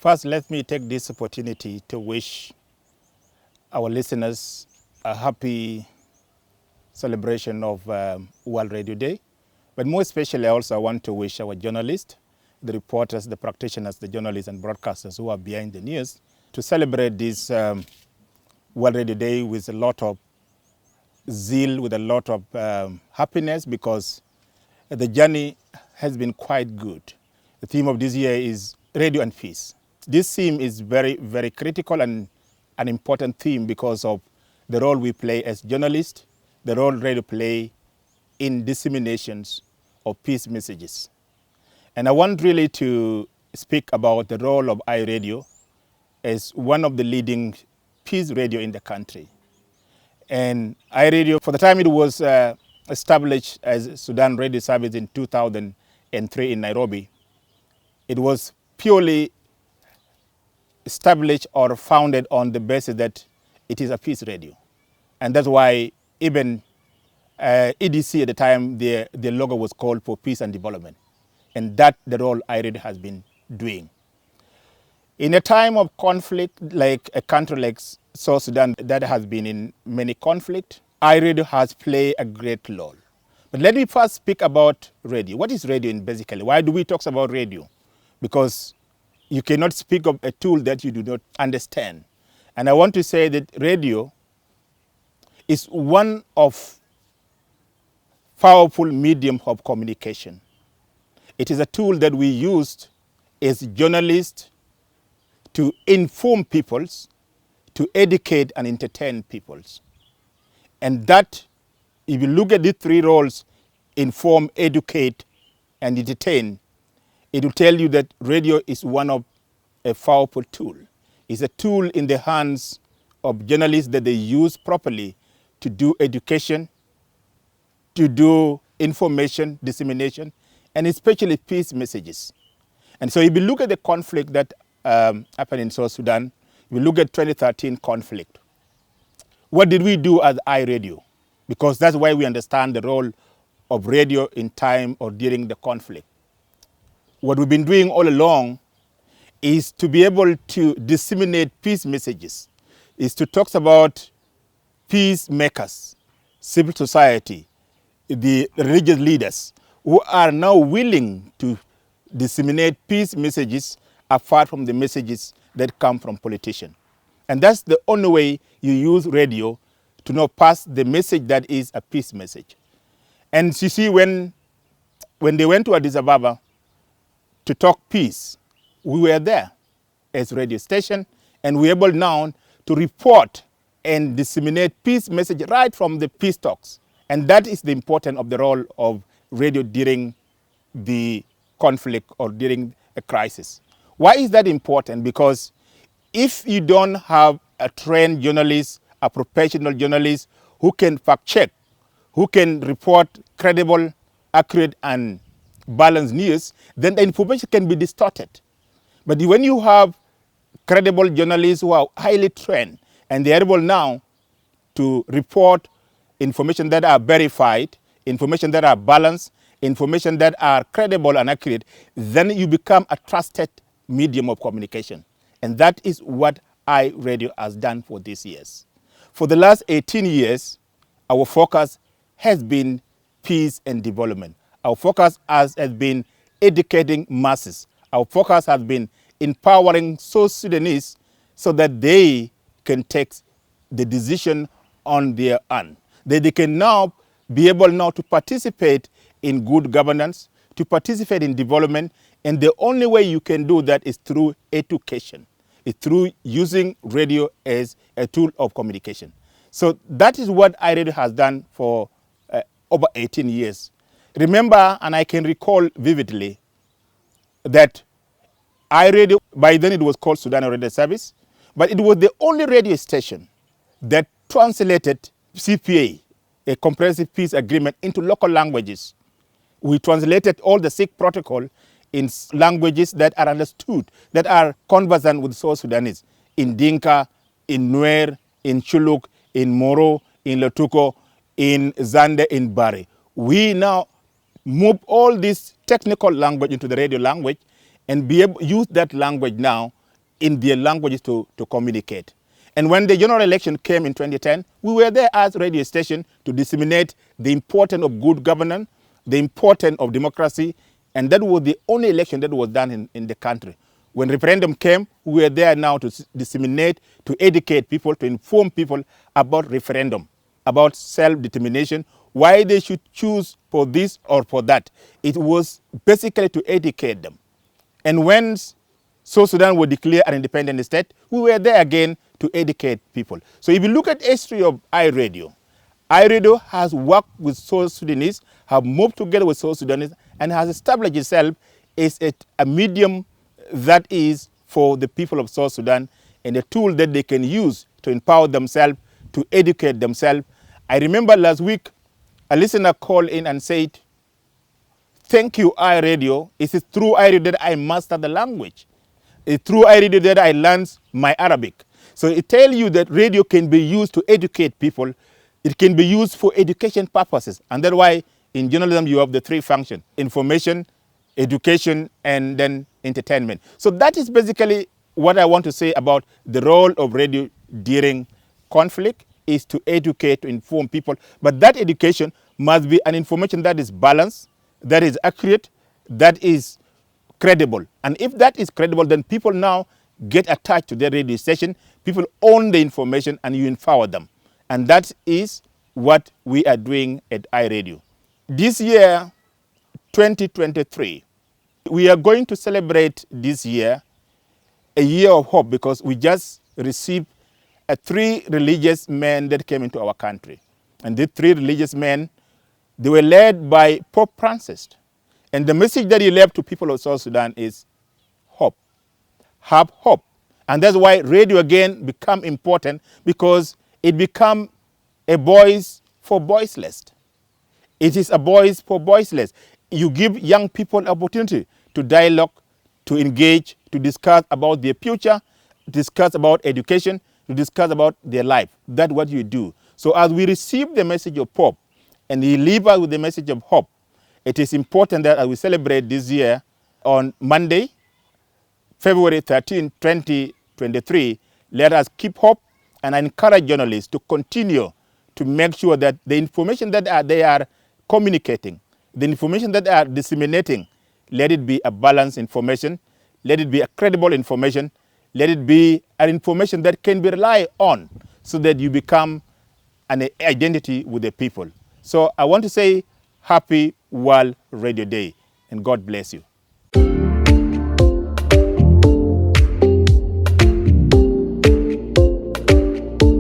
First, let me take this opportunity to wish our listeners a happy celebration of World Radio Day. But more especially, I also want to wish our journalists, the reporters, the practitioners, the journalists and broadcasters who are behind the news to celebrate this World Radio Day with a lot of zeal, with a lot of happiness, because the journey has been quite good. The theme of this year is radio and peace. This theme is very, very critical and an important theme because of the role we play as journalists, the role radio play in disseminations of peace messages. And I want really to speak about the role of iRadio as one of the leading peace radio in the country. And iRadio, for the time it was established as Sudan Radio Service in 2003 in Nairobi, it was purely established or founded on the basis that it is a peace radio. And that's why even EDC at the time, the logo was called for peace and development. And that's the role iRadio has been doing. In a time of conflict, like a country like South Sudan that has been in many conflict, iRadio has played a great role. But let me first speak about radio. What is radio basically? Why do we talk about radio? Because you cannot speak of a tool that you do not understand. And I want to say that radio is one of powerful medium of communication. It is a tool that we use as journalists to inform peoples, to educate and entertain peoples. And that, if you look at the three roles, inform, educate, and entertain, it will tell you that radio is one of a powerful tool. It's a tool in the hands of journalists that they use properly to do education, to do information dissemination, and especially peace messages. And so if you look at the conflict that happened in South Sudan, if you look at 2013 conflict, what did we do as iRadio? Because that's why we understand the role of radio in time or during the conflict. What we've been doing all along is to be able to disseminate peace messages, is to talk about peacemakers, civil society, the religious leaders who are now willing to disseminate peace messages apart from the messages that come from politicians. And that's the only way you use radio to now pass the message that is a peace message. And you see, when they went to Addis Ababa to talk peace, we were there as radio station, and we're able now to report and disseminate peace message right from the peace talks. And that is the importance of the role of radio during the conflict or during a crisis. Why is that important? Because if you don't have a trained journalist, a professional journalist who can fact check, who can report credible, accurate, and balanced news, then the information can be distorted. But when you have credible journalists who are highly trained and they are able now to report information that are verified, information that are balanced, information that are credible and accurate, then you become a trusted medium of communication. And that is what iRadio has done for these years. For the last 18 years, our focus has been peace and development. Our focus has been educating masses. Our focus has been empowering South Sudanese so that they can take the decision on their own. That they can now be able now to participate in good governance, to participate in development, and the only way you can do that is through education. It's through using radio as a tool of communication. So that is what iRadio has done for over 18 years. Remember, and I can recall vividly, that iRadio, by then it was called Sudan Radio Service, but it was the only radio station that translated CPA, a comprehensive peace agreement, into local languages. We translated all the SIG protocol in languages that are understood, that are conversant with South Sudanese, in Dinka, in Nuer, in Chuluk, in Moro, in Lotuko, in Zande, in Bari. We now move all this technical language into the radio language and be able to use that language now in their languages to communicate. And when the general election came in 2010, we were there as radio station to disseminate the importance of good governance, the importance of democracy, and that was the only election that was done in the country. When referendum came, we were there now to disseminate, to educate people, to inform people about referendum, about self-determination, why they should choose for this or for that. It was basically to educate them. And when South Sudan would declare an independent state, we were there again to educate people. So if you look at the history of iRadio has worked with South Sudanese, have moved together with South Sudanese, and has established itself as a medium that is for the people of South Sudan and a tool that they can use to empower themselves, to educate themselves. I remember last week, a listener called in and said, "Thank you, iRadio. It is through iRadio that I mastered the language. It's through iRadio that I learned my Arabic." So it tells you that radio can be used to educate people. It can be used for education purposes. And that's why in journalism you have the three functions: information, education, and then entertainment. So that is basically what I want to say about the role of radio during conflict, is to educate, to inform people. But that education must be an information that is balanced, that is accurate, that is credible. And if that is credible, then people now get attached to their radio station. People own the information and you empower them. And that is what we are doing at iRadio. This year, 2023, we are going to celebrate this year a year of hope, because we just received 3 religious men that came into our country. And these 3 religious men, they were led by Pope Francis. And the message that he left to people of South Sudan is hope. Have hope. And that's why radio again become important, because it become a voice for voiceless. It is a voice for voiceless. You give young people opportunity to dialogue, to engage, to discuss about their future, discuss about education, to discuss about their life. That's what you do. So as we receive the message of Pope, and he leave us with the message of hope, it is important that as we celebrate this year on Monday, February 13, 2023, let us keep hope and encourage journalists to continue to make sure that the information that they are communicating, the information that they are disseminating, let it be a balanced information, let it be a credible information, let it be an information that can be relied on, so that you become an identity with the people. So I want to say happy World Radio Day, and God bless you.